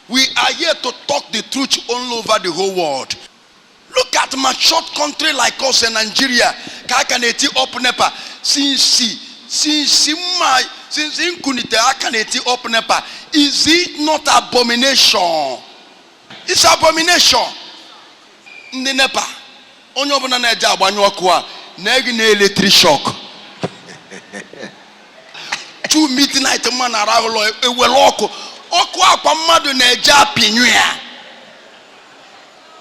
We are here to talk the truth all over the whole world. Look at my short country like us in Nigeria. Kakaneti up nepa. Since inkunite akaneti up nepa. Is it not abomination? It's abomination. Ndi nepa. Onye obuna na eja agbanyu oku a na egi na electric shock. 2 midnight man arahulo ewelo oku. Oku akwa mmadu na eja apinyu ya.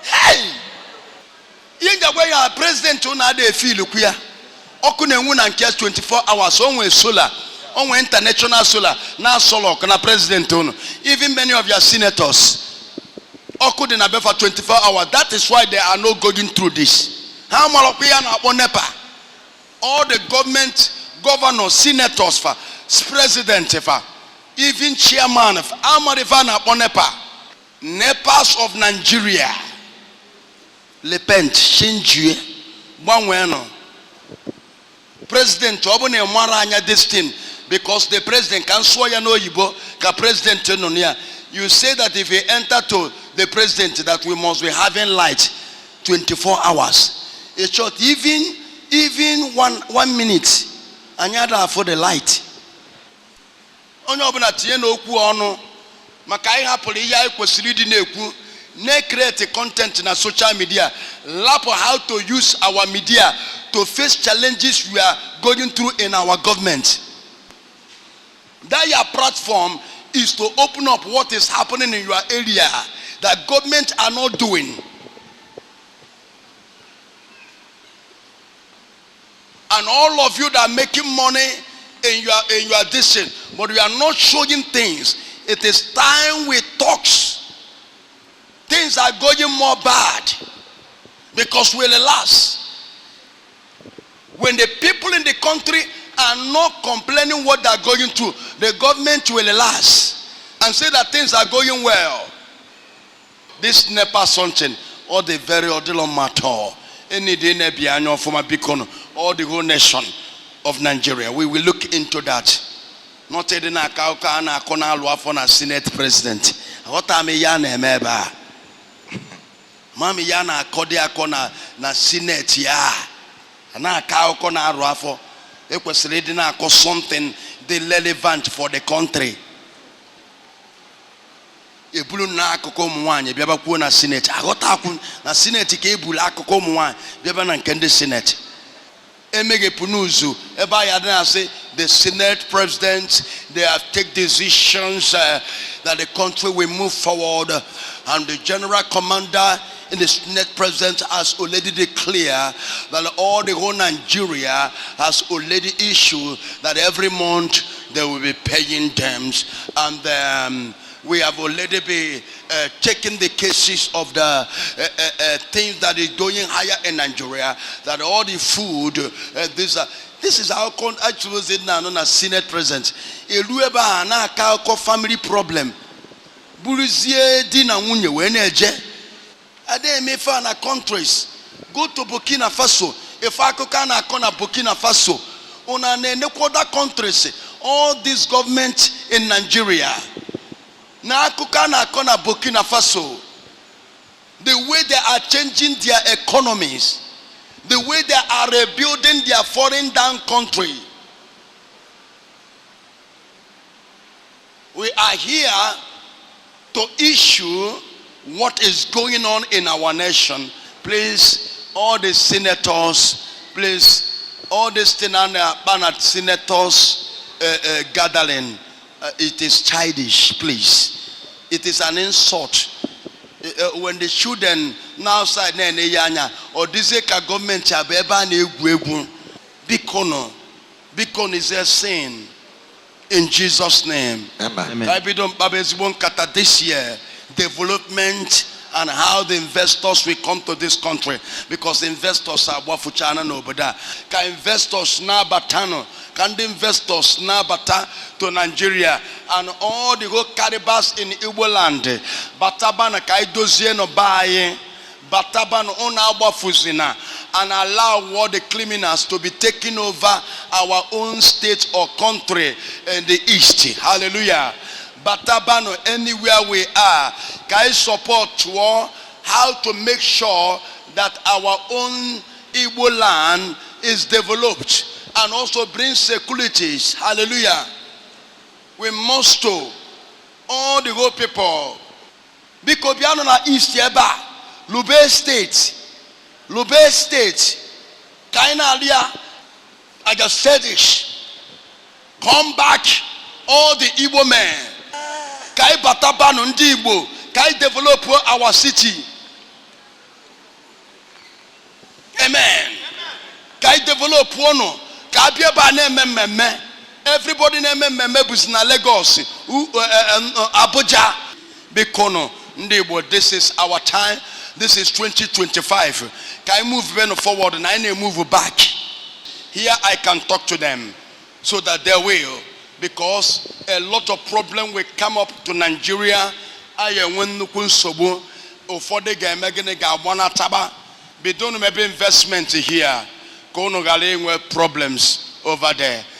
Hey! Yenga president una dey feel kuya. Oku na enwu na nke 24 hours onwe solar, onwe international solar na solo na president unu. Even many of your senators oku dey na be for 24 hours. That is why they are not going through this. How malokuya na akpo nepa. All the governors, senators for president for even chairman of Amarivana Ponepa, Nepas of Nigeria, Lepent, Shinjue, Banweno, President Obone Maranya this thing, because the president can swear no yibo, ka president Tenonia. You say that if we enter to the president that we must be having light 24 hours. It's short, even one minute, anyada for the light. Onye obuna tinye na okwu ọnụ maka anyị hapụrụ ihe anyị kwesịrị ịdị na-ekwu na create content na social media, lap how to use our media to face challenges we are going through in our government. That your platform is to open up what is happening in your area that government are not doing. And all of you that are making money in your decision, but we are not showing things. It is time we talk. Things are going more bad because we'll last. When the people in the country are not complaining what they are going through, the government will last and say that things are going well. This NEPA something or the very ordinary matter. Any day nebiano from a beacon or the whole nation of Nigeria. We will look into that. Not a na kauka na kona luafona Senate President. What am yana meba? Mami yana kodia kona na Senate ya. Na kauka na luafo. It was ready na ko something relevant for the country. Ebulu na akoko muwanye biaba ku na Senate. Agota ku na Senate ke ebulu akoko muwanye biaba na nkende Senate. Emege punuzu eba yadena say the Senate president, they have take decisions that the country will move forward, and the general commander in the Senate president has already declared that all the whole Nigeria has already issued that every month they will be paying them, and we have already been checking the cases of the things that is going higher in Nigeria, that all the food, this is how actually said now known as Senate president. Elueba na ka family problem. Buluzie di na nwunye we na eje. Ade emefa na countries. Go to Burkina Faso. If akoka na akona Burkina Faso, una na other countries. All this government in Nigeria. Na akoka na akona Burkina Faso. The way they are changing their economies, the way they are rebuilding their foreign down country. We are here to issue what is going on in our nation. Please, all the senators, please, all the senators gathering, it is childish, please. It is an insult. When the children now side or this government Bikono is a sin in Jesus' name. Amen. This year, development and how the investors will come to this country, because investors are wafuchana no bada. Ka investors na batano, can the investors na bata to Nigeria and all the whole caribas in Igbo land. Batabana kai dozie no baye. Bataban on our fuzina and allow all the criminals to be taking over our own state or country in the east. Hallelujah. batabano anywhere we are. Can support to how to make sure that our own Igbo land is developed and also bring securities. Hallelujah. We must to all the whole people. Because Biano na East Yeba, Lube State, Kaina Alia, I just said this. Come back, all the Igbo men. Kai Batabano Ndi Igbo, Kai develop our city. Amen. Kai develop one. Kai biaba ne. Everybody name members na Lagos, Abuja, Bekono, Ndebo. This is our time. This is 2025. Can I move forward and I move back? Here I can talk to them so that they will, because a lot of problem will come up to Nigeria. I when nukun sobo for the game wana taba. Be don't maybe investment here. Kono gale problems over there.